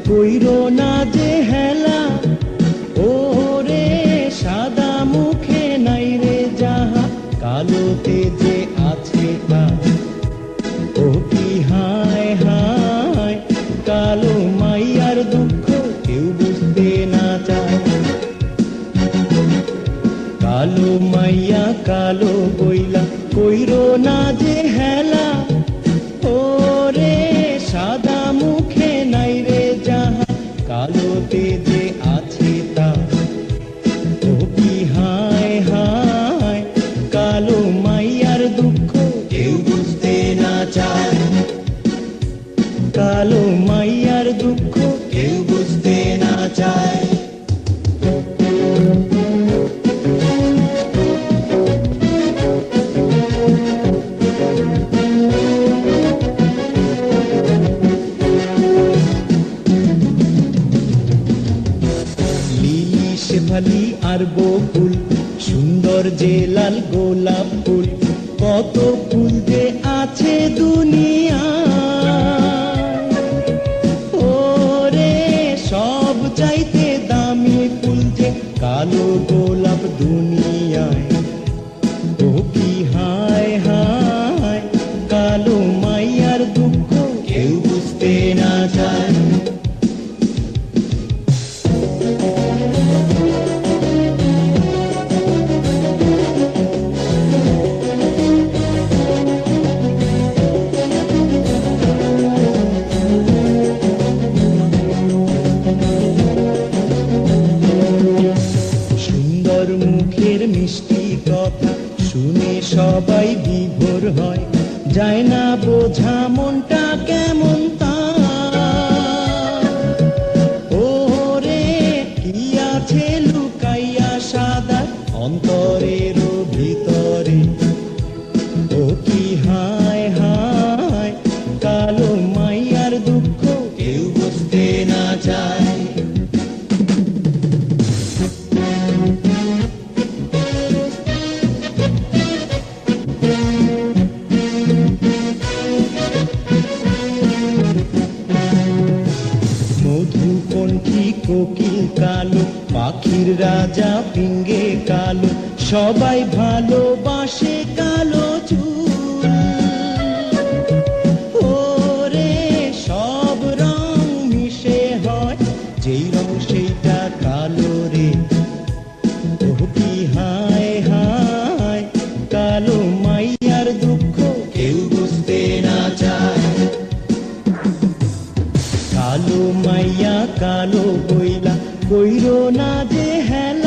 কইরো না যে হেলা, ওরে সাদা মুখে নাই রে যাহা, কালোতে যে আছে তা। ও কি হায় হায়, কালো মাইয়ার দুঃখ কেউ বুঝতে না চায়। কালো মাইয়া কালো বইলা, কইরো না যে হেলা, ওরে সাদা মুখে নাই রে যাহা, কালোতে যে আছে তা। ও কি হায় হায়, কালো মাইয়ার দুঃখ কেউ বুঝতে না চায়। কালো মাইয়ার দুঃখ কেউ বুঝতে না চায়। লিলি শেফালি আর বকুল, সুন্দর যে লাল গোলাপ ফুল, কত ফুল যে আছে দুনিয়ায়। ওরে সব চাইতে দামি ফুল যে কালো গোলাপ দুনিয়ায়। ও কি হায় হায়, কালো মাইয়ার দুঃখ কেউ বুঝতে না চায়। সুন্দর মুখের মিষ্টি কথা শুনে সবাই বিভোর হয়, যায় না বোঝা মনটা কেমন তার। ওরে কি আছে লুকাইয়া সাদা অন্তরের ভিতরে। ও কি হায় হায়, কালো মাইয়ার দুঃখ কেউ বুঝতে না চায়। মধুকণ্ঠী কোকিল কালো, পাখির রাজা পিঙ্গে কালো, সবাই ভালোবাসে কালো চুল। ওরে সব রং মিশে হয়, যেই রং সেইটা কালো রে। ও কি হায় হায়, কালো মাইয়ার দুঃখ কেউ বুঝতে না চায়। কালো মাইয়া কালো বইলা, কইরো না যে হেলা।